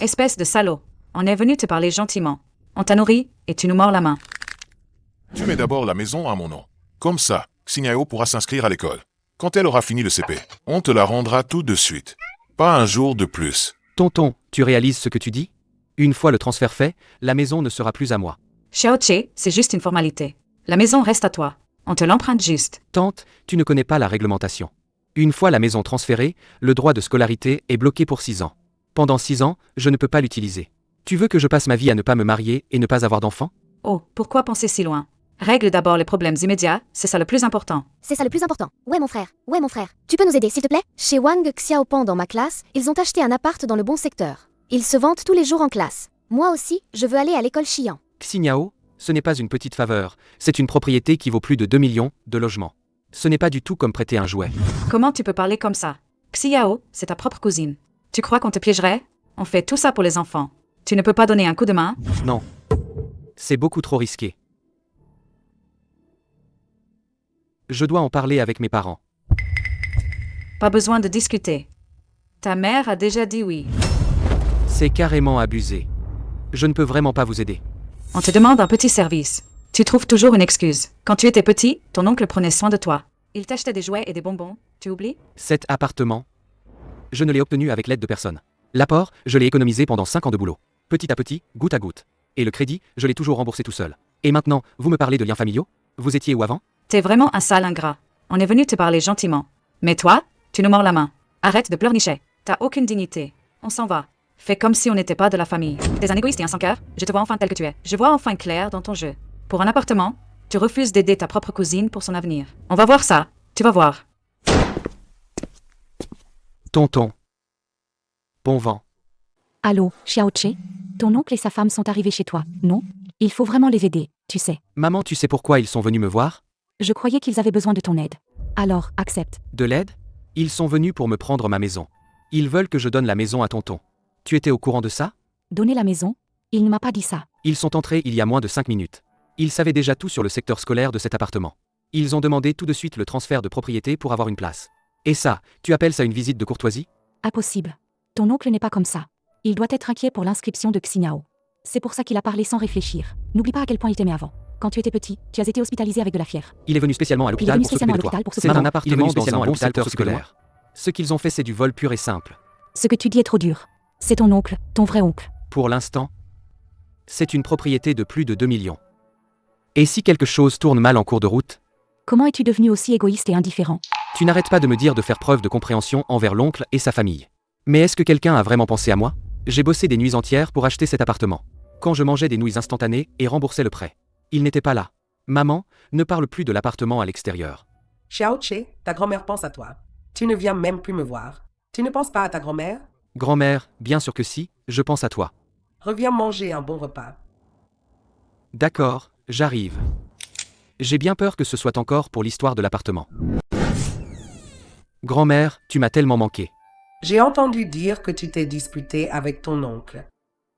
Espèce de salaud. On est venu te parler gentiment. On t'a nourri et tu nous mords la main. Tu mets d'abord la maison à mon nom. Comme ça, Xinyao pourra s'inscrire à l'école. Quand elle aura fini le CP, on te la rendra tout de suite. Pas un jour de plus. Tonton, tu réalises ce que tu dis? Une fois le transfert fait, la maison ne sera plus à moi. Xiaoqi, c'est juste une formalité. La maison reste à toi. On te l'emprunte juste. Tante, tu ne connais pas la réglementation. Une fois la maison transférée, le droit de scolarité est bloqué pour 6 ans. Pendant 6 ans, je ne peux pas l'utiliser. Tu veux que je passe ma vie à ne pas me marier et ne pas avoir d'enfants? Oh, pourquoi penser si loin? Règle d'abord les problèmes immédiats, c'est ça le plus important. C'est ça le plus important. Ouais mon frère, tu peux nous aider s'il te plaît? Chez Wang Xiaopeng dans ma classe, ils ont acheté un appart dans le bon secteur. Ils se vantent tous les jours en classe. Moi aussi, je veux aller à l'école Xi'an. Xinyao, ce n'est pas une petite faveur, c'est une propriété qui vaut plus de 2 millions de logements. Ce n'est pas du tout comme prêter un jouet. Comment tu peux parler comme ça? Xiao, c'est ta propre cousine. Tu crois qu'on te piégerait? On fait tout ça pour les enfants. Tu ne peux pas donner un coup de main? Non. C'est beaucoup trop risqué. Je dois en parler avec mes parents. Pas besoin de discuter. Ta mère a déjà dit oui. C'est carrément abusé. Je ne peux vraiment pas vous aider. On te demande un petit service. Tu trouves toujours une excuse. Quand tu étais petit, ton oncle prenait soin de toi. Il t'achetait des jouets et des bonbons. Tu oublies? Cet appartement, je ne l'ai obtenu avec l'aide de personne. L'apport, je l'ai économisé pendant 5 ans de boulot. Petit à petit, goutte à goutte. Et le crédit, je l'ai toujours remboursé tout seul. Et maintenant, vous me parlez de liens familiaux? Vous étiez où avant? T'es vraiment un sale ingrat. On est venu te parler gentiment. Mais toi, tu nous mords la main. Arrête de pleurnicher. T'as aucune dignité. On s'en va. Fais comme si on n'était pas de la famille. T'es un égoïste et un sans cœur. Je te vois enfin tel que tu es. Je vois enfin clair dans ton jeu. Pour un appartement, tu refuses d'aider ta propre cousine pour son avenir. On va voir ça. Tu vas voir. Tonton. Bon vent. Allô, Xiaoqi? Ton oncle et sa femme sont arrivés chez toi, non? Il faut vraiment les aider, tu sais. Maman, tu sais pourquoi ils sont venus me voir? Je croyais qu'ils avaient besoin de ton aide. Alors, accepte. De l'aide? Ils sont venus pour me prendre ma maison. Ils veulent que je donne la maison à tonton. Tu étais au courant de ça? Donner la maison? Il ne m'a pas dit ça. Ils sont entrés il y a moins de 5 minutes. Ils savaient déjà tout sur le secteur scolaire de cet appartement. Ils ont demandé tout de suite le transfert de propriété pour avoir une place. Et ça, tu appelles ça une visite de courtoisie? Impossible. Ton oncle n'est pas comme ça. Il doit être inquiet pour l'inscription de Xinyao. C'est pour ça qu'il a parlé sans réfléchir. N'oublie pas à quel point il t'aimait avant. Quand tu étais petit, tu as été hospitalisé avec de la fièvre. Il est venu spécialement à l'hôpital pour s'occuper de toi. C'est un appartement dans un bon secteur scolaire. Ce qu'ils ont fait, c'est du vol pur et simple. Ce que tu dis est trop dur. C'est ton oncle, ton vrai oncle. Pour l'instant, c'est une propriété de plus de 2 millions. Et si quelque chose tourne mal en cours de route? Comment es-tu devenu aussi égoïste et indifférent? Tu n'arrêtes pas de me dire de faire preuve de compréhension envers l'oncle et sa famille. Mais est-ce que quelqu'un a vraiment pensé à moi? J'ai bossé des nuits entières pour acheter cet appartement. Quand je mangeais des nouilles instantanées et remboursais le prêt. Il n'était pas là. Maman, ne parle plus de l'appartement à l'extérieur. Xiaoqi, ta grand-mère pense à toi. Tu ne viens même plus me voir. Tu ne penses pas à ta grand-mère? Grand-mère, bien sûr que si, je pense à toi. Reviens manger un bon repas. D'accord, j'arrive. J'ai bien peur que ce soit encore pour l'histoire de l'appartement. Grand-mère, tu m'as tellement manqué. J'ai entendu dire que tu t'es disputé avec ton oncle.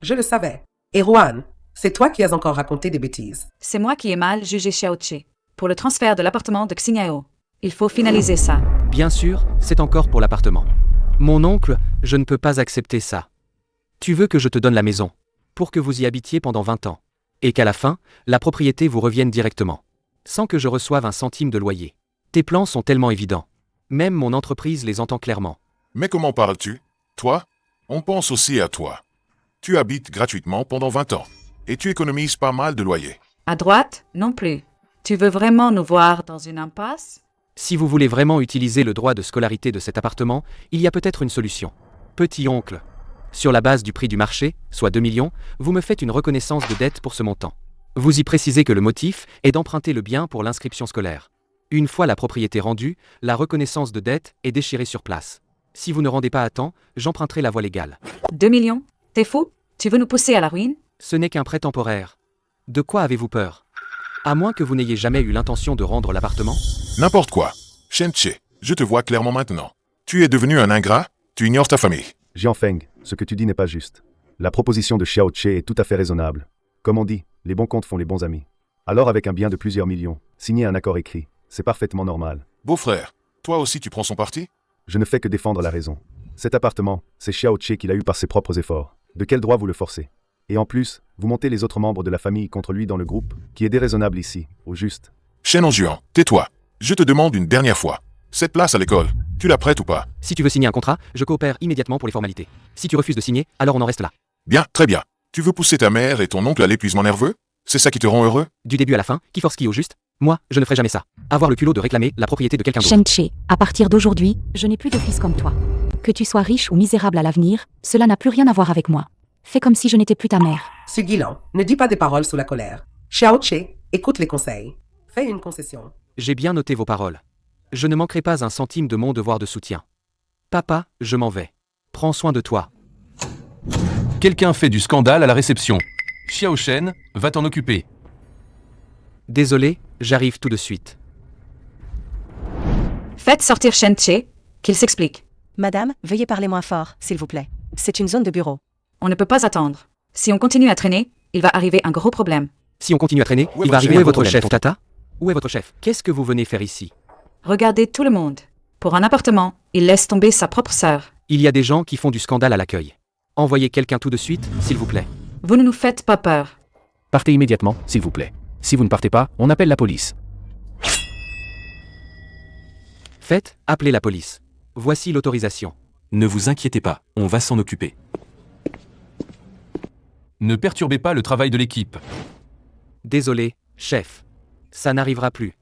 Je le savais. Et Juan, c'est toi qui as encore raconté des bêtises. C'est moi qui ai mal jugé Xiaoqi. Pour le transfert de l'appartement de Xinyao. Il faut finaliser ça. Bien sûr, c'est encore pour l'appartement. Mon oncle, je ne peux pas accepter ça. Tu veux que je te donne la maison, pour que vous y habitiez pendant 20 ans, et qu'à la fin, la propriété vous revienne directement, sans que je reçoive un centime de loyer. Tes plans sont tellement évidents. Même mon entreprise les entend clairement. Mais comment parles-tu? Toi? On pense aussi à toi. Tu habites gratuitement pendant 20 ans. Et tu économises pas mal de loyer. À droite, non plus. Tu veux vraiment nous voir dans une impasse? Si vous voulez vraiment utiliser le droit de scolarité de cet appartement, il y a peut-être une solution. Petit oncle. Sur la base du prix du marché, soit 2 millions, vous me faites une reconnaissance de dette pour ce montant. Vous y précisez que le motif est d'emprunter le bien pour l'inscription scolaire. Une fois la propriété rendue, la reconnaissance de dette est déchirée sur place. Si vous ne rendez pas à temps, j'emprunterai la voie légale. 2 millions? T'es fou? Tu veux nous pousser à la ruine? Ce n'est qu'un prêt temporaire. De quoi avez-vous peur? À moins que vous n'ayez jamais eu l'intention de rendre l'appartement? N'importe quoi. Shenche, je te vois clairement maintenant. Tu es devenu un ingrat, tu ignores ta famille. Jianfeng, ce que tu dis n'est pas juste. La proposition de Xiaoqi est tout à fait raisonnable. Comme on dit, les bons comptes font les bons amis. Alors avec un bien de plusieurs millions, signer un accord écrit, c'est parfaitement normal. Beau-frère, toi aussi tu prends son parti? Je ne fais que défendre la raison. Cet appartement, c'est Xiaoqi qui l'a eu par ses propres efforts. De quel droit vous le forcez? Et en plus, vous montez les autres membres de la famille contre lui dans le groupe, qui est déraisonnable ici, au juste. Shen Juan, tais-toi. Je te demande une dernière fois. Cette place à l'école, tu la prêtes ou pas? Si tu veux signer un contrat, je coopère immédiatement pour les formalités. Si tu refuses de signer, alors on en reste là. Bien, très bien. Tu veux pousser ta mère et ton oncle à l'épuisement nerveux? C'est ça qui te rend heureux? Du début à la fin, qui force qui au juste? Moi, je ne ferai jamais ça. Avoir le culot de réclamer la propriété de quelqu'un d'autre. Shen-Che, à partir d'aujourd'hui, je n'ai plus de fils comme toi. Que tu sois riche ou misérable à l'avenir, cela n'a plus rien à voir avec moi. Fais comme si je n'étais plus ta mère. Sigilan, ne dis pas des paroles sous la colère. Xiao-Che, écoute les conseils. Fais une concession. J'ai bien noté vos paroles. Je ne manquerai pas un centime de mon devoir de soutien. Papa, je m'en vais. Prends soin de toi. Quelqu'un fait du scandale à la réception. Xiao Shen, va t'en occuper. Désolé, j'arrive tout de suite. Faites sortir Shen-Che, qu'il s'explique. Madame, veuillez parler moins fort, s'il vous plaît. C'est une zone de bureau. On ne peut pas attendre. Si on continue à traîner, il va arriver un gros problème. Si on continue à traîner, Où est il va votre arriver chef, votre problème, chef, Tata? Où est votre chef? Qu'est-ce que vous venez faire ici? Regardez tout le monde. Pour un appartement, il laisse tomber sa propre sœur. Il y a des gens qui font du scandale à l'accueil. Envoyez quelqu'un tout de suite, s'il vous plaît. Vous ne nous faites pas peur. Partez immédiatement, s'il vous plaît. Si vous ne partez pas, on appelle la police. Faites, appelez la police. Voici l'autorisation. Ne vous inquiétez pas, on va s'en occuper. Ne perturbez pas le travail de l'équipe. Désolé, chef. Ça n'arrivera plus.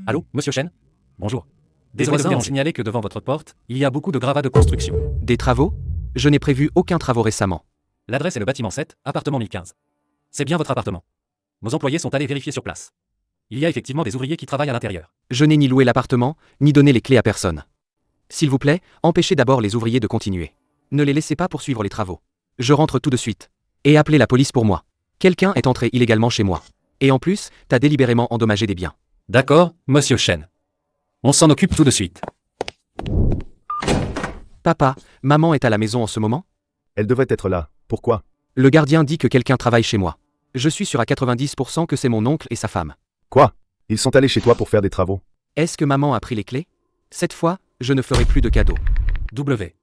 Allô, monsieur Shen? Bonjour. Des voisins ont signalé que devant votre porte, il y a beaucoup de gravats de construction. Des travaux? Je n'ai prévu aucun travaux récemment. L'adresse est le bâtiment 7, appartement 1015. C'est bien votre appartement. Nos employés sont allés vérifier sur place. Il y a effectivement des ouvriers qui travaillent à l'intérieur. Je n'ai ni loué l'appartement, ni donné les clés à personne. S'il vous plaît, empêchez d'abord les ouvriers de continuer. Ne les laissez pas poursuivre les travaux. Je rentre tout de suite. Et appelez la police pour moi. Quelqu'un est entré illégalement chez moi. Et en plus, t'as délibérément endommagé des biens. D'accord, monsieur Shen. On s'en occupe tout de suite. Papa, maman est à la maison en ce moment? Elle devrait être là. Pourquoi? Le gardien dit que quelqu'un travaille chez moi. Je suis sûr à 90% que c'est mon oncle et sa femme. Quoi? Ils sont allés chez toi pour faire des travaux. Est-ce que maman a pris les clés? Cette fois, je ne ferai plus de cadeaux. W.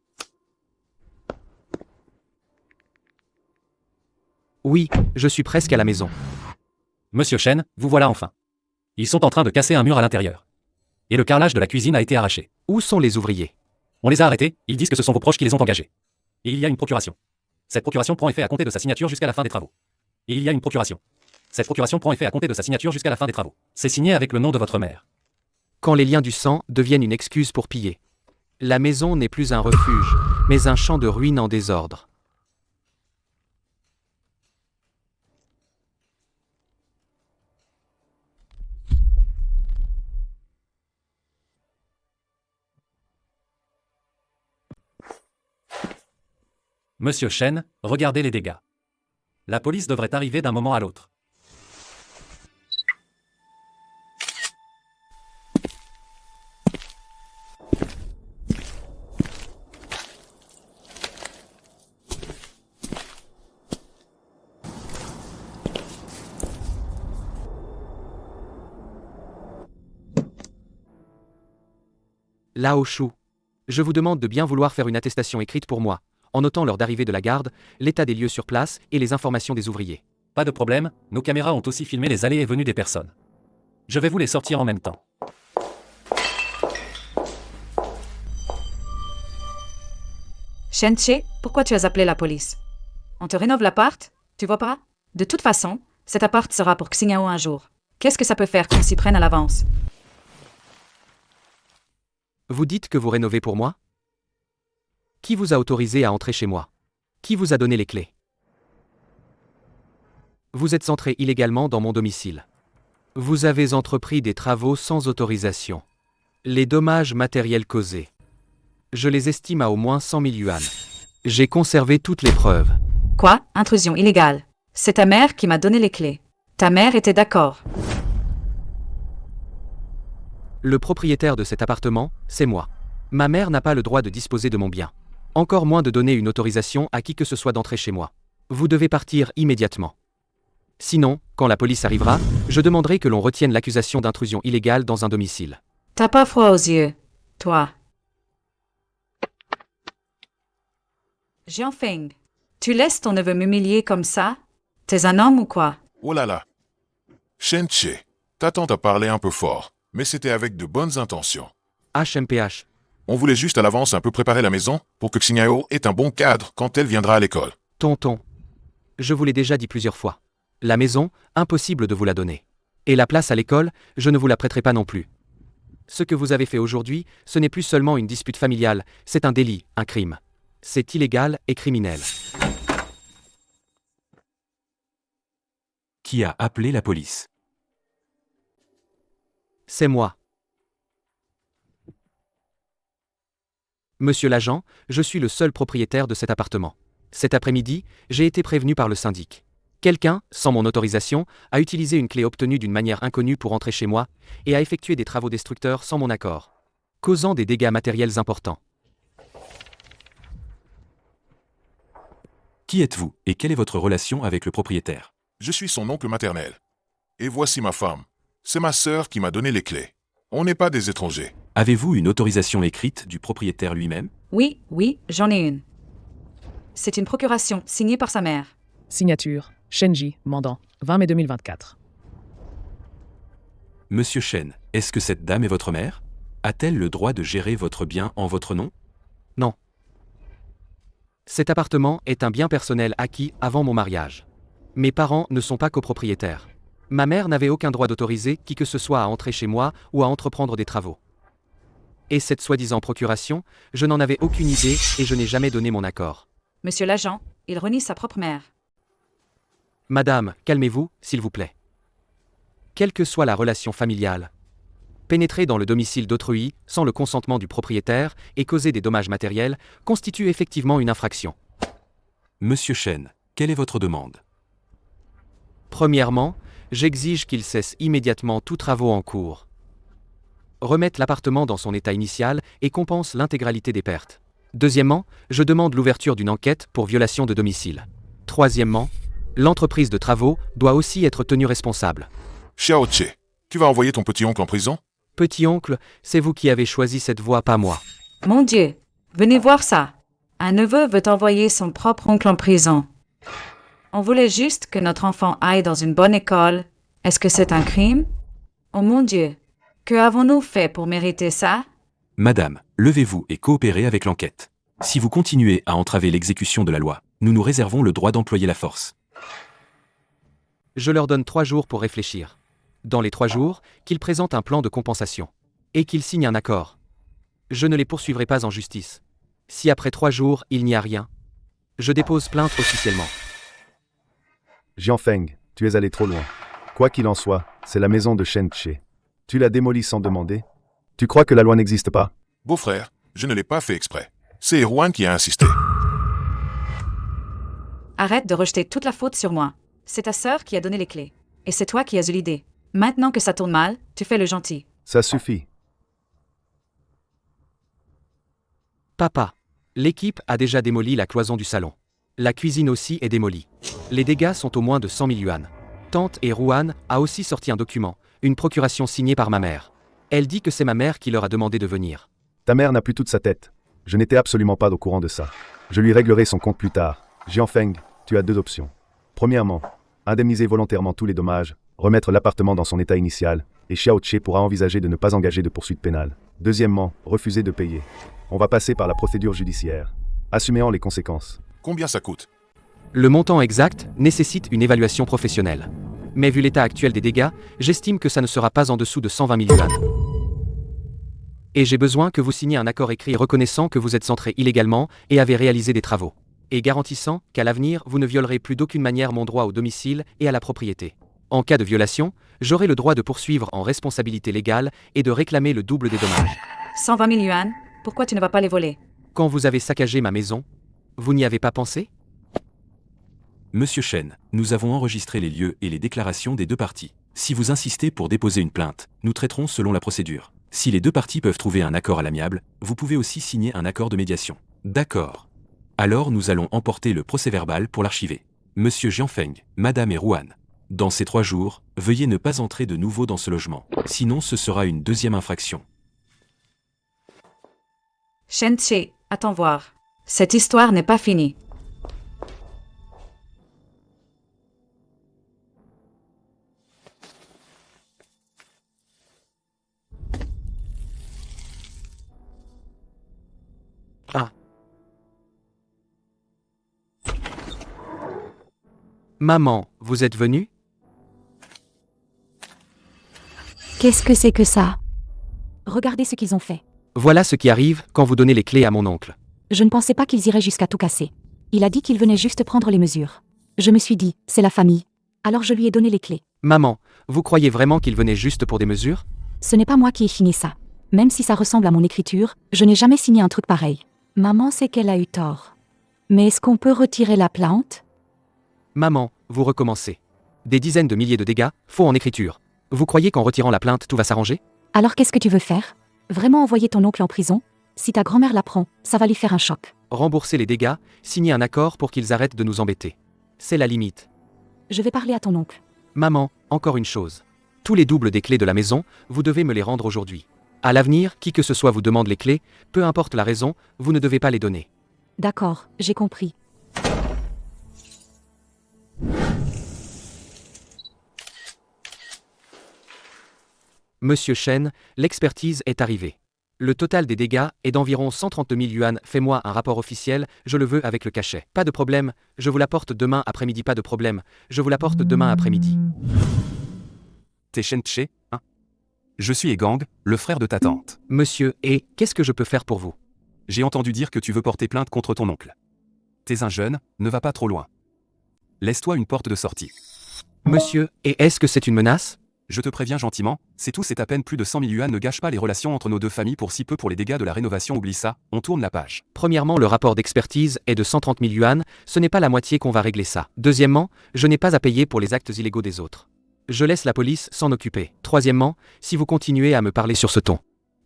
Oui, je suis presque à la maison. Monsieur Shen, vous voilà enfin. Ils sont en train de casser un mur à l'intérieur. Et le carrelage de la cuisine a été arraché. Où sont les ouvriers? On les a arrêtés, ils disent que ce sont vos proches qui les ont engagés. Et il y a une procuration. Cette procuration prend effet à compter de sa signature jusqu'à la fin des travaux. Et il y a une procuration. Cette procuration prend effet à compter de sa signature jusqu'à la fin des travaux. C'est signé avec le nom de votre mère. Quand les liens du sang deviennent une excuse pour piller. La maison n'est plus un refuge, mais un champ de ruines en désordre. Monsieur Shen, regardez les dégâts. La police devrait arriver d'un moment à l'autre. Lao Shu. Je vous demande de bien vouloir faire une attestation écrite pour moi, en notant l'heure d'arrivée de la garde, l'état des lieux sur place et les informations des ouvriers. Pas de problème, nos caméras ont aussi filmé les allées et venues des personnes. Je vais vous les sortir en même temps. Shen-Che, pourquoi tu as appelé la police? On te rénove l'appart? Tu vois pas? De toute façon, cet appart sera pour Xinyao un jour. Qu'est-ce que ça peut faire qu'on s'y prenne à l'avance? Vous dites que vous rénovez pour moi? Qui vous a autorisé à entrer chez moi? Qui vous a donné les clés? Vous êtes entré illégalement dans mon domicile. Vous avez entrepris des travaux sans autorisation. Les dommages matériels causés. Je les estime à au moins 100 000 yuan. J'ai conservé toutes les preuves. Quoi? Intrusion illégale. C'est ta mère qui m'a donné les clés. Ta mère était d'accord. Le propriétaire de cet appartement, c'est moi. Ma mère n'a pas le droit de disposer de mon bien. Encore moins de donner une autorisation à qui que ce soit d'entrer chez moi. Vous devez partir immédiatement. Sinon, quand la police arrivera, je demanderai que l'on retienne l'accusation d'intrusion illégale dans un domicile. T'as pas froid aux yeux, toi. Jianfeng, Tu laisses ton neveu m'humilier comme ça? T'es un homme ou quoi? Oh là là. Shen Che, ta tante a parlé un peu fort, mais c'était avec de bonnes intentions. HMPH. On voulait juste à l'avance un peu préparer la maison pour que Xinyao ait un bon cadre quand elle viendra à l'école. Tonton. Je vous l'ai déjà dit plusieurs fois. La maison, impossible de vous la donner. Et la place à l'école, je ne vous la prêterai pas non plus. Ce que vous avez fait aujourd'hui, ce n'est plus seulement une dispute familiale, c'est un délit, un crime. C'est illégal et criminel. Qui a appelé la police? C'est moi. Monsieur l'agent, je suis le seul propriétaire de cet appartement. Cet après-midi, j'ai été prévenu par le syndic. Quelqu'un, sans mon autorisation, a utilisé une clé obtenue d'une manière inconnue pour entrer chez moi et a effectué des travaux destructeurs sans mon accord, causant des dégâts matériels importants. Qui êtes-vous et quelle est votre relation avec le propriétaire? Je suis son oncle maternel. Et voici ma femme. C'est ma sœur qui m'a donné les clés. On n'est pas des étrangers. Avez-vous une autorisation écrite du propriétaire lui-même? Oui, j'en ai une. C'est une procuration signée par sa mère. Signature, Shenji, mandant, 20 mai 2024. Monsieur Shen, est-ce que cette dame est votre mère? A-t-elle le droit de gérer votre bien en votre nom? Non. Cet appartement est un bien personnel acquis avant mon mariage. Mes parents ne sont pas copropriétaires. Ma mère n'avait aucun droit d'autoriser qui que ce soit à entrer chez moi ou à entreprendre des travaux. Et cette soi-disant procuration, je n'en avais aucune idée et je n'ai jamais donné mon accord. Monsieur l'agent, il renie sa propre mère. Madame, calmez-vous, s'il vous plaît. Quelle que soit la relation familiale, pénétrer dans le domicile d'autrui sans le consentement du propriétaire et causer des dommages matériels constitue effectivement une infraction. Monsieur Shen, quelle est votre demande? Premièrement, j'exige qu'il cesse immédiatement tous travaux en cours. Remette l'appartement dans son état initial et compense l'intégralité des pertes. Deuxièmement, je demande l'ouverture d'une enquête pour violation de domicile. Troisièmement, l'entreprise de travaux doit aussi être tenue responsable. Xiao Che, tu vas envoyer ton petit-oncle en prison? Petit-oncle, c'est vous qui avez choisi cette voie, pas moi. Mon Dieu, venez voir ça. Un neveu veut envoyer son propre oncle en prison. On voulait juste que notre enfant aille dans une bonne école. Est-ce que c'est un crime? Oh mon Dieu, que avons-nous fait pour mériter ça? Madame, levez-vous et coopérez avec l'enquête. Si vous continuez à entraver l'exécution de la loi, nous nous réservons le droit d'employer la force. Je leur donne 3 jours pour réfléchir. Dans les 3 jours, qu'ils présentent un plan de compensation. Et qu'ils signent un accord. Je ne les poursuivrai pas en justice. Si après 3 jours, il n'y a rien, je dépose plainte officiellement. Jianfeng, tu es allé trop loin. Quoi qu'il en soit, c'est la maison de Shen Che. Tu l'as démolie sans demander? Tu crois que la loi n'existe pas? Beau-frère, je ne l'ai pas fait exprès. C'est Erwan qui a insisté. Arrête de rejeter toute la faute sur moi. C'est ta sœur qui a donné les clés. Et c'est toi qui as eu l'idée. Maintenant que ça tourne mal, tu fais le gentil. Ça suffit. Papa, l'équipe a déjà démoli la cloison du salon. La cuisine aussi est démolie. Les dégâts sont au moins de 100 000 yuan. Tante et Ruan a aussi sorti un document, une procuration signée par ma mère. Elle dit que c'est ma mère qui leur a demandé de venir. Ta mère n'a plus toute sa tête. Je n'étais absolument pas au courant de ça. Je lui réglerai son compte plus tard. Jianfeng, tu as 2 options. Premièrement, indemniser volontairement tous les dommages, remettre l'appartement dans son état initial, et Xiao Che pourra envisager de ne pas engager de poursuite pénale. Deuxièmement, refuser de payer. On va passer par la procédure judiciaire. Assumez-en les conséquences. Combien ça coûte? Le montant exact nécessite une évaluation professionnelle. Mais vu l'état actuel des dégâts, j'estime que ça ne sera pas en dessous de 120 000 yuan. Et j'ai besoin que vous signiez un accord écrit reconnaissant que vous êtes entré illégalement et avez réalisé des travaux. Et garantissant qu'à l'avenir, vous ne violerez plus d'aucune manière mon droit au domicile et à la propriété. En cas de violation, j'aurai le droit de poursuivre en responsabilité légale et de réclamer le double des dommages. 120 000 yuan, pourquoi tu ne vas pas les voler? Quand vous avez saccagé ma maison, vous n'y avez pas pensé? Monsieur Shen, nous avons enregistré les lieux et les déclarations des 2 parties. Si vous insistez pour déposer une plainte, nous traiterons selon la procédure. Si les 2 parties peuvent trouver un accord à l'amiable, vous pouvez aussi signer un accord de médiation. D'accord. Alors nous allons emporter le procès-verbal pour l'archiver. Monsieur Jianfeng, Madame et Ruan. Dans ces 3 jours, veuillez ne pas entrer de nouveau dans ce logement. Sinon ce sera une 2e infraction. Shen Che, attends voir. Cette histoire n'est pas finie. Maman, vous êtes venue? Qu'est-ce que c'est que ça? Regardez ce qu'ils ont fait. Voilà ce qui arrive quand vous donnez les clés à mon oncle. Je ne pensais pas qu'ils iraient jusqu'à tout casser. Il a dit qu'il venait juste prendre les mesures. Je me suis dit, c'est la famille. Alors je lui ai donné les clés. Maman, vous croyez vraiment qu'il venait juste pour des mesures? Ce n'est pas moi qui ai signé ça. Même si ça ressemble à mon écriture, je n'ai jamais signé un truc pareil. Maman sait qu'elle a eu tort. Mais est-ce qu'on peut retirer la plainte? Maman, vous recommencez. Des dizaines de milliers de dégâts, faux en écriture. Vous croyez qu'en retirant la plainte, tout va s'arranger? Alors qu'est-ce que tu veux faire? Vraiment envoyer ton oncle en prison? Si ta grand-mère l'apprend, ça va lui faire un choc. Rembourser les dégâts, signer un accord pour qu'ils arrêtent de nous embêter. C'est la limite. Je vais parler à ton oncle. Maman, encore une chose. Tous les doubles des clés de la maison, vous devez me les rendre aujourd'hui. À l'avenir, qui que ce soit vous demande les clés, peu importe la raison, vous ne devez pas les donner. D'accord, j'ai compris. Monsieur Shen, l'expertise est arrivée. Le total des dégâts est d'environ 130 000 yuan. Fais-moi un rapport officiel, je le veux avec le cachet. Pas de problème, je vous l'apporte demain après-midi. Pas de problème, je vous l'apporte demain après-midi. T'es Shen Che, hein? Je suis Egang, le frère de ta tante. Monsieur, et qu'est-ce que je peux faire pour vous? J'ai entendu dire que tu veux porter plainte contre ton oncle. T'es un jeune, ne va pas trop loin. Laisse-toi une porte de sortie. Monsieur, et est-ce que c'est une menace? Je te préviens gentiment, c'est tout, c'est à peine plus de 100 000 yuan, ne gâche pas les relations entre nos deux familles pour si peu pour les dégâts de la rénovation, oublie ça, on tourne la page. Premièrement, le rapport d'expertise est de 130 000 yuan, ce n'est pas la moitié qu'on va régler ça. Deuxièmement, je n'ai pas à payer pour les actes illégaux des autres. Je laisse la police s'en occuper. Troisièmement, si vous continuez à me parler sur ce ton,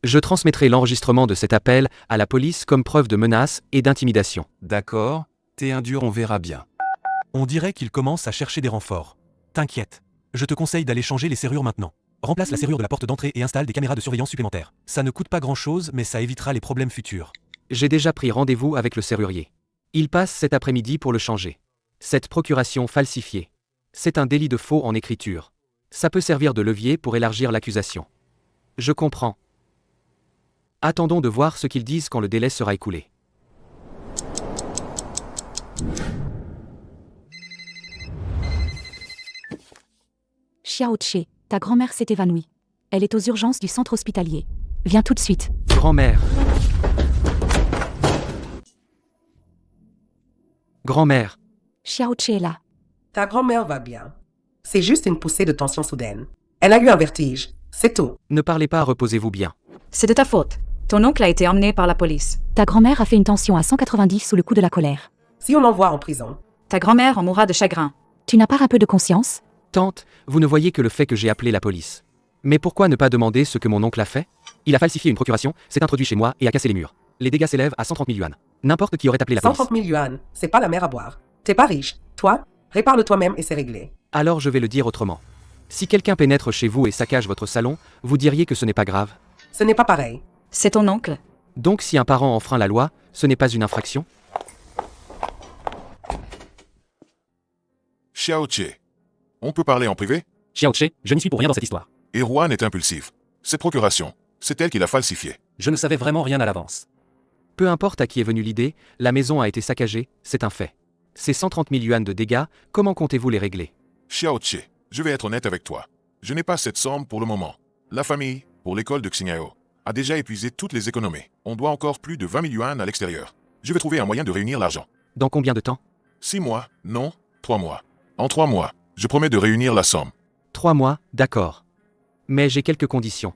je transmettrai l'enregistrement de cet appel à la police comme preuve de menace et d'intimidation. D'accord, t'es un dur, on verra bien. On dirait qu'il commence à chercher des renforts. T'inquiète. Je te conseille d'aller changer les serrures maintenant. Remplace la serrure de la porte d'entrée et installe des caméras de surveillance supplémentaires. Ça ne coûte pas grand-chose, mais ça évitera les problèmes futurs. J'ai déjà pris rendez-vous avec le serrurier. Il passe cet après-midi pour le changer. Cette procuration falsifiée. C'est un délit de faux en écriture. Ça peut servir de levier pour élargir l'accusation. Je comprends. Attendons de voir ce qu'ils disent quand le délai sera écoulé. Xiao Che, ta grand-mère s'est évanouie. Elle est aux urgences du centre hospitalier. Viens tout de suite. Grand-mère. Grand-mère. Xiao Che est là. Ta grand-mère va bien. C'est juste une poussée de tension soudaine. Elle a eu un vertige, c'est tout. Ne parlez pas, reposez-vous bien. C'est de ta faute. Ton oncle a été emmené par la police. Ta grand-mère a fait une tension à 190 sous le coup de la colère. Si on l'envoie en prison. Ta grand-mère en mourra de chagrin. Tu n'as pas un peu de conscience? Tante, vous ne voyez que le fait que j'ai appelé la police. Mais pourquoi ne pas demander ce que mon oncle a fait? Il a falsifié une procuration, s'est introduit chez moi et a cassé les murs. Les dégâts s'élèvent à 130 000 yuan. N'importe qui aurait appelé la police. 130 000 yuan, c'est pas la mer à boire. T'es pas riche. Toi, répare-le toi-même et c'est réglé. Alors je vais le dire autrement. Si quelqu'un pénètre chez vous et saccage votre salon, vous diriez que ce n'est pas grave? Ce n'est pas pareil. C'est ton oncle. Donc si un parent enfreint la loi, ce n'est pas une infraction? Xiao Che, on peut parler en privé? Xiao Che, je n'y suis pour rien dans cette histoire. Erwan est impulsif. Cette procuration, c'est elle qui l'a falsifiée. Je ne savais vraiment rien à l'avance. Peu importe à qui est venue l'idée, la maison a été saccagée, c'est un fait. Ces 130 000 yuan de dégâts, comment comptez-vous les régler? Xiao Che, je vais être honnête avec toi. Je n'ai pas cette somme pour le moment. La famille, pour l'école de Xingyao, a déjà épuisé toutes les économies. On doit encore plus de 20 000 yuan à l'extérieur. Je vais trouver un moyen de réunir l'argent. Dans combien de temps? 6 mois, non, 3 mois. En 3 mois, je promets de réunir la somme. 3 mois, d'accord. Mais j'ai quelques conditions.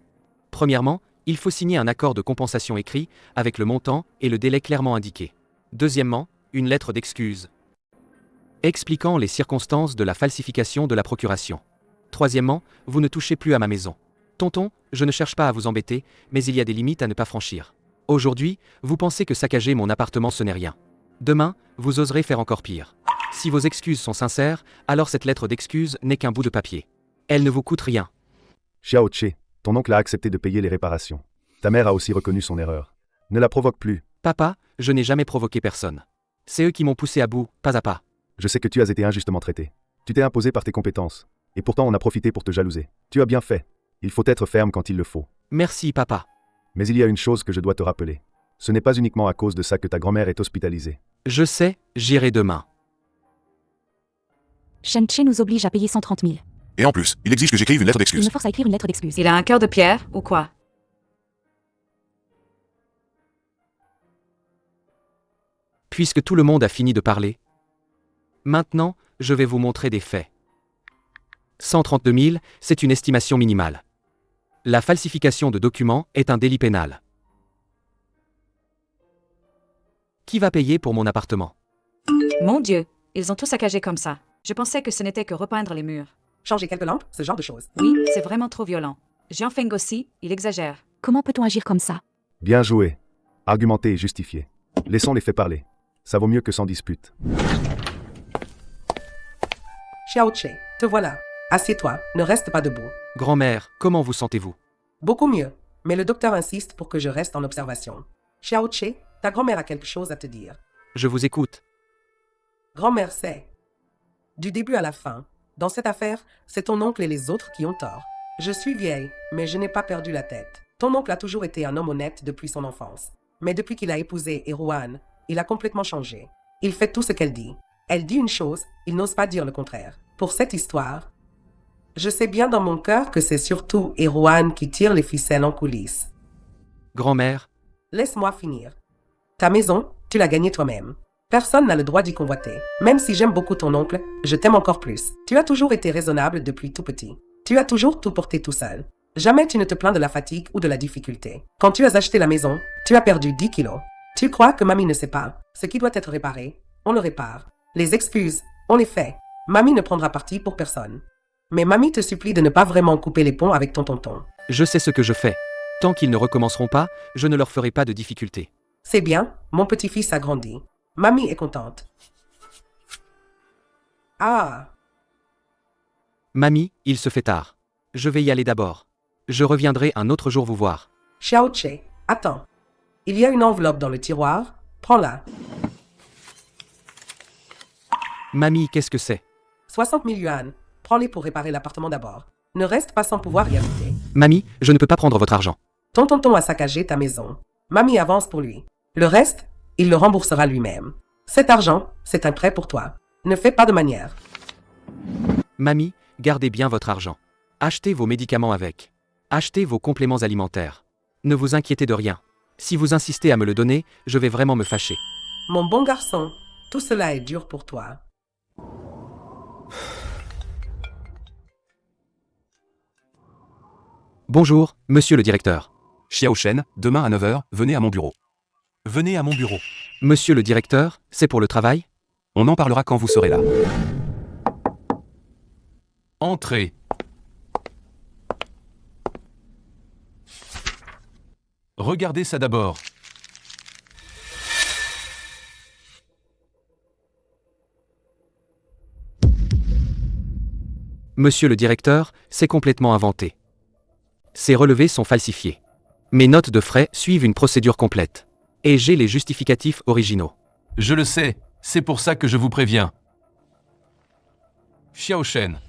Premièrement, il faut signer un accord de compensation écrit, avec le montant et le délai clairement indiqué. Deuxièmement, une lettre d'excuse expliquant les circonstances de la falsification de la procuration. Troisièmement, vous ne touchez plus à ma maison. Tonton, je ne cherche pas à vous embêter, mais il y a des limites à ne pas franchir. Aujourd'hui, vous pensez que saccager mon appartement ce n'est rien. Demain, vous oserez faire encore pire. Si vos excuses sont sincères, alors cette lettre d'excuse n'est qu'un bout de papier. Elle ne vous coûte rien. Xiao Che, ton oncle a accepté de payer les réparations. Ta mère a aussi reconnu son erreur. Ne la provoque plus. Papa, je n'ai jamais provoqué personne. C'est eux qui m'ont poussé à bout, pas à pas. Je sais que tu as été injustement traité. Tu t'es imposé par tes compétences. Et pourtant on a profité pour te jalouser. Tu as bien fait. Il faut être ferme quand il le faut. Merci, papa. Mais il y a une chose que je dois te rappeler. Ce n'est pas uniquement à cause de ça que ta grand-mère est hospitalisée. Je sais, j'irai demain. Shen Che nous oblige à payer 130 000. Et en plus, il exige que j'écrive une lettre Il d'excuse. me force à écrire une lettre d'excuse. Il a un cœur de pierre ou quoi? Puisque tout le monde a fini de parler, maintenant, je vais vous montrer des faits. 132 000, c'est une estimation minimale. La falsification de documents est un délit pénal. Qui va payer pour mon appartement? Mon Dieu, ils ont tout saccagé comme ça. Je pensais que ce n'était que repeindre les murs. Changer quelques lampes, ce genre de choses. Oui, c'est vraiment trop violent. Jianfeng aussi, il exagère. Comment peut-on agir comme ça? Bien joué. Argumenter et justifier. Laissons les faits parler. Ça vaut mieux que sans dispute. Xiao Che, te voilà. Assieds-toi, ne reste pas debout. Grand-mère, comment vous sentez-vous? Beaucoup mieux, mais le docteur insiste pour que je reste en observation. Xiao Che, ta grand-mère a quelque chose à te dire. Je vous écoute. Grand-mère sait. Du début à la fin, dans cette affaire, c'est ton oncle et les autres qui ont tort. Je suis vieille, mais je n'ai pas perdu la tête. Ton oncle a toujours été un homme honnête depuis son enfance. Mais depuis qu'il a épousé Erwan, il a complètement changé. Il fait tout ce qu'elle dit. Elle dit une chose, il n'ose pas dire le contraire. Pour cette histoire, je sais bien dans mon cœur que c'est surtout Erwan qui tire les ficelles en coulisses. Grand-mère, Laisse-moi finir. Ta maison, tu l'as gagnée toi-même. Personne n'a le droit d'y convoiter. Même si j'aime beaucoup ton oncle, je t'aime encore plus. Tu as toujours été raisonnable depuis tout petit. Tu as toujours tout porté tout seul. Jamais tu ne te plains de la fatigue ou de la difficulté. Quand tu as acheté la maison, tu as perdu 10 kilos. Tu crois que mamie ne sait pas. Ce qui doit être réparé, on le répare. Les excuses, on les fait. Mamie ne prendra parti pour personne. Mais mamie te supplie de ne pas vraiment couper les ponts avec ton tonton. je sais ce que je fais. Tant qu'ils ne recommenceront pas, je ne leur ferai pas de difficultés. C'est bien, mon petit-fils a grandi. Mamie est contente. Ah, Mamie, il se fait tard. Je vais y aller d'abord. Je reviendrai un autre jour vous voir. Xiao Che, attends. Il y a une enveloppe dans le tiroir. Prends-la. Mamie, qu'est-ce que c'est? 60 000 yuan. Prends-les pour réparer l'appartement d'abord. Ne reste pas sans pouvoir y habiter. Mamie, je ne peux pas prendre votre argent. Ton tonton a saccagé ta maison. Mamie avance pour lui. Le reste, il le remboursera lui-même. Cet argent, c'est un prêt pour toi. Ne fais pas de manière. Mamie, gardez bien votre argent. Achetez vos médicaments avec. Achetez vos compléments alimentaires. Ne vous inquiétez de rien. Si vous insistez à me le donner, je vais vraiment me fâcher. Mon bon garçon, tout cela est dur pour toi. Bonjour, monsieur le directeur. Xiao Shen, demain à 9h, venez à mon bureau. Venez à mon bureau. Monsieur le directeur, c'est pour le travail? On en parlera quand vous serez là. Entrez. Regardez ça d'abord. Monsieur le directeur, c'est complètement inventé. Ces relevés sont falsifiés. Mes notes de frais suivent une procédure complète. Et j'ai les justificatifs originaux. Je le sais, c'est pour ça que je vous préviens. Xiao Shen,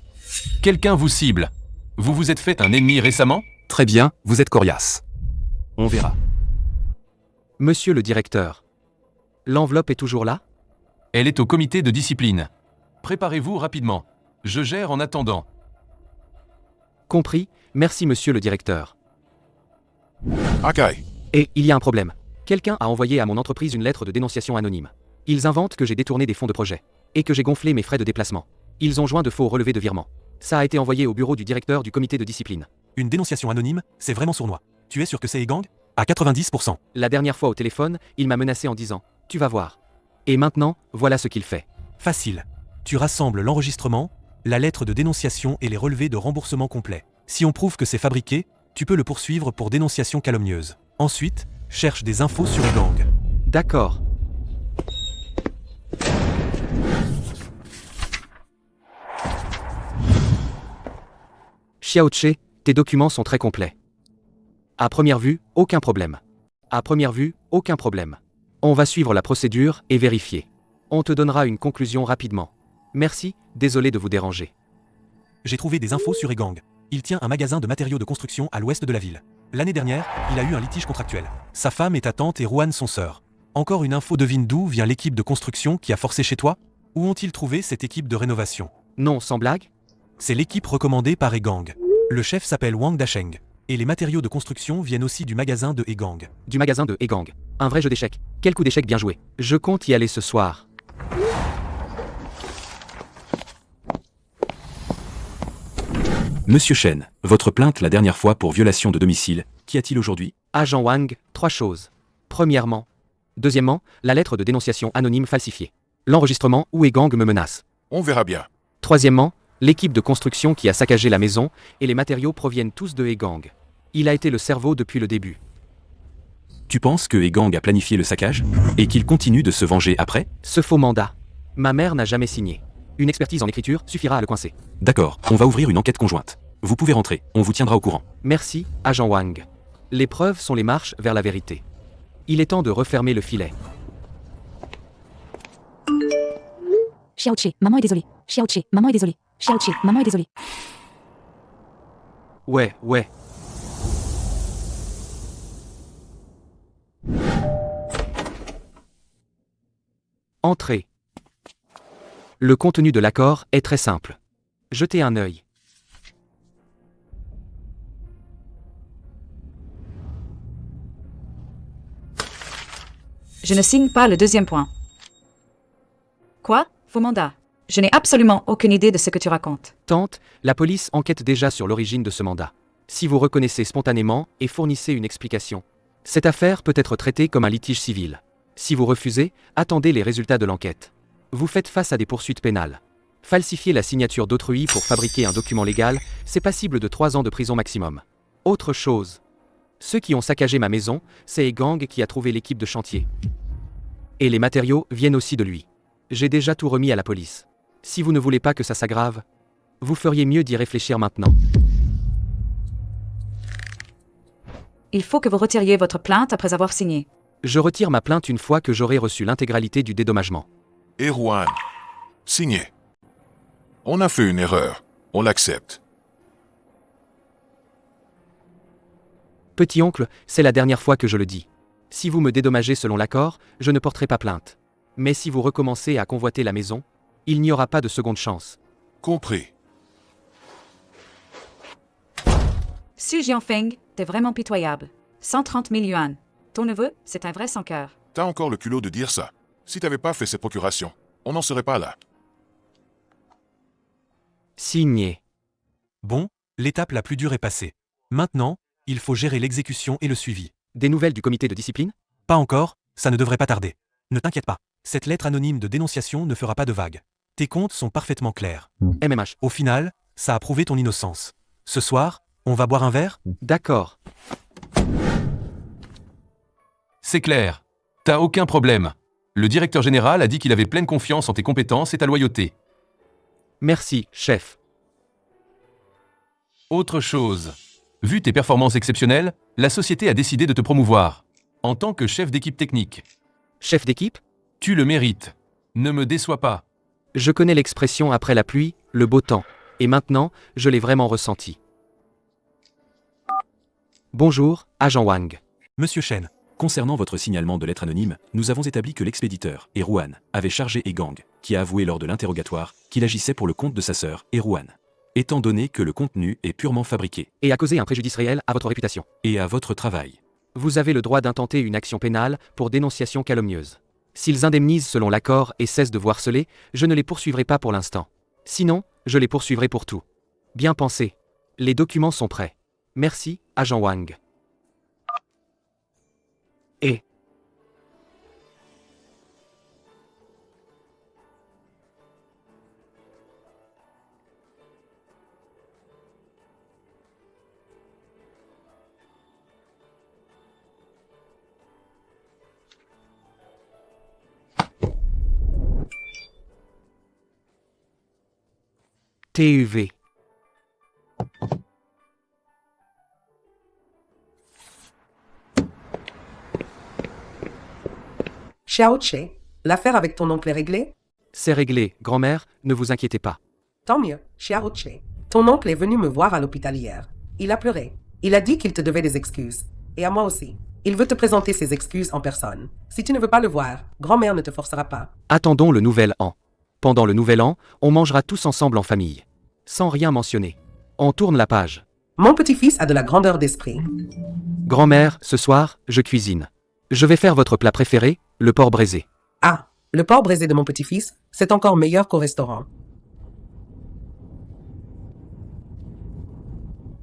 quelqu'un vous cible. Vous vous êtes fait un ennemi récemment? Très bien, vous êtes coriace. On verra. Monsieur le directeur, l'enveloppe est toujours là? Elle est au comité de discipline. Préparez-vous rapidement. Je gère en attendant. Compris, merci monsieur le directeur. Akai, Et il y a un problème. Quelqu'un a envoyé à mon entreprise une lettre de dénonciation anonyme. Ils inventent que j'ai détourné des fonds de projet. Et que j'ai gonflé mes frais de déplacement. Ils ont joint de faux relevés de virement. Ça a été envoyé au bureau du directeur du comité de discipline. Une dénonciation anonyme, c'est vraiment sournois. Tu es sûr que c'est Egang? À 90%. La dernière fois au téléphone, il m'a menacé en disant « Tu vas voir ». Et maintenant, voilà ce qu'il fait. Facile. Tu rassembles l'enregistrement, la lettre de dénonciation et les relevés de remboursement complet. Si on prouve que c'est fabriqué, tu peux le poursuivre pour dénonciation calomnieuse. Ensuite, cherche des infos sur Egang. D'accord. Xiao Che, tes documents sont très complets. À première vue, aucun problème. À première vue, aucun problème. On va suivre la procédure et vérifier. On te donnera une conclusion rapidement. Merci, désolé de vous déranger. J'ai trouvé des infos sur Egang. Il tient un magasin de matériaux de construction à l'ouest de la ville. L'année dernière, il a eu un litige contractuel. Sa femme est ta tante et Rohan son sœur. Encore une info, devine d'où vient l'équipe de construction qui a forcé chez toi? Où ont-ils trouvé cette équipe de rénovation? Non, sans blague? C'est l'équipe recommandée par Egang. Le chef s'appelle Wang Dasheng. Et les matériaux de construction viennent aussi du magasin de Egang. Du magasin de Egang. Un vrai jeu d'échecs. Quel coup d'échecs bien joué. Je compte y aller ce soir. Monsieur Shen, votre plainte la dernière fois pour violation de domicile, qu'y a-t-il aujourd'hui? Agent Wang, 3 choses. Premièrement. Deuxièmement, la lettre de dénonciation anonyme falsifiée. L'enregistrement où Egang me menace. On verra bien. Troisièmement, l'équipe de construction qui a saccagé la maison et les matériaux proviennent tous de Egang. Il a été le cerveau depuis le début. Tu penses que Egang a planifié le saccage? Et qu'il continue de se venger après? Ce faux mandat. Ma mère n'a jamais signé. Une expertise en écriture suffira à le coincer. D'accord, on va ouvrir une enquête conjointe. Vous pouvez rentrer, on vous tiendra au courant. Merci, agent Wang. Les preuves sont les marches vers la vérité. Il est temps de refermer le filet. Xiaoqi, maman est désolée. Xiaoqi, maman est désolée. Xiaoqi, maman est désolée. Ouais. Entrée. Le contenu de l'accord est très simple. Jetez un œil. Je ne signe pas le deuxième point. Quoi? Faux mandat. Je n'ai absolument aucune idée de ce que tu racontes. Tante, la police enquête déjà sur l'origine de ce mandat. Si vous reconnaissez spontanément et fournissez une explication, cette affaire peut être traitée comme un litige civil. Si vous refusez, attendez les résultats de l'enquête. Vous faites face à des poursuites pénales. Falsifier la signature d'autrui pour fabriquer un document légal, c'est passible de 3 ans de prison maximum. Autre chose. Ceux qui ont saccagé ma maison, c'est Egang qui a trouvé l'équipe de chantier. Et les matériaux viennent aussi de lui. J'ai déjà tout remis à la police. Si vous ne voulez pas que ça s'aggrave, vous feriez mieux d'y réfléchir maintenant. Il faut que vous retiriez votre plainte après avoir signé. Je retire ma plainte une fois que j'aurai reçu l'intégralité du dédommagement. Erwan, signé. On a fait une erreur. On l'accepte. Petit-oncle, c'est la dernière fois que je le dis. Si vous me dédommagez selon l'accord, je ne porterai pas plainte. Mais si vous recommencez à convoiter la maison, il n'y aura pas de seconde chance. Compris. Su Jianfeng, t'es vraiment pitoyable. 130 000 yuan. Ton neveu, c'est un vrai sans-cœur. T'as encore le culot de dire ça. Si t'avais pas fait cette procuration, on n'en serait pas là. Signé. Bon, l'étape la plus dure est passée. Maintenant, il faut gérer l'exécution et le suivi. Des nouvelles du comité de discipline? Pas encore, ça ne devrait pas tarder. Ne t'inquiète pas, cette lettre anonyme de dénonciation ne fera pas de vagues. Tes comptes sont parfaitement clairs. MMH. Au final, ça a prouvé ton innocence. Ce soir, on va boire un verre? D'accord. C'est clair. T'as aucun problème. Le directeur général a dit qu'il avait pleine confiance en tes compétences et ta loyauté. Merci, chef. Autre chose. Vu tes performances exceptionnelles, la société a décidé de te promouvoir. En tant que chef d'équipe technique. Chef d'équipe? Tu le mérites. Ne me déçois pas. Je connais l'expression après la pluie, le beau temps. Et maintenant, je l'ai vraiment ressenti. Bonjour, agent Wang. Monsieur Shen. Concernant votre signalement de lettre anonyme, nous avons établi que l'expéditeur, Erwan, avait chargé Egang, qui a avoué lors de l'interrogatoire qu'il agissait pour le compte de sa sœur, Erwan. Étant donné que le contenu est purement fabriqué. Et a causé un préjudice réel à votre réputation. Et à votre travail. Vous avez le droit d'intenter une action pénale pour dénonciation calomnieuse. S'ils indemnisent selon l'accord et cessent de vous harceler, je ne les poursuivrai pas pour l'instant. Sinon, je les poursuivrai pour tout. Bien pensé. Les documents sont prêts. Merci, agent Wang. Et... TUV. Xiaoqi, l'affaire avec ton oncle est réglée? C'est réglé, grand-mère, ne vous inquiétez pas. Tant mieux, Xiaoqi. Ton oncle est venu me voir à l'hôpital hier. Il a pleuré. Il a dit qu'il te devait des excuses. Et à moi aussi. Il veut te présenter ses excuses en personne. Si tu ne veux pas le voir, grand-mère ne te forcera pas. Attendons le nouvel an. Pendant le nouvel an, on mangera tous ensemble en famille. Sans rien mentionner. On tourne la page. Mon petit-fils a de la grandeur d'esprit. Grand-mère, ce soir, je cuisine. Je vais faire votre plat préféré, le porc braisé. Ah, le porc braisé de mon petit-fils, c'est encore meilleur qu'au restaurant.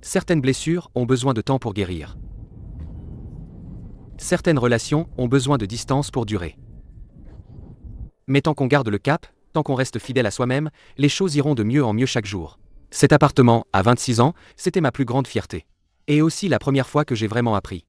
Certaines blessures ont besoin de temps pour guérir. Certaines relations ont besoin de distance pour durer. Mais tant qu'on garde le cap, tant qu'on reste fidèle à soi-même, les choses iront de mieux en mieux chaque jour. Cet appartement, à 26 ans, c'était ma plus grande fierté. Et aussi la première fois que j'ai vraiment appris.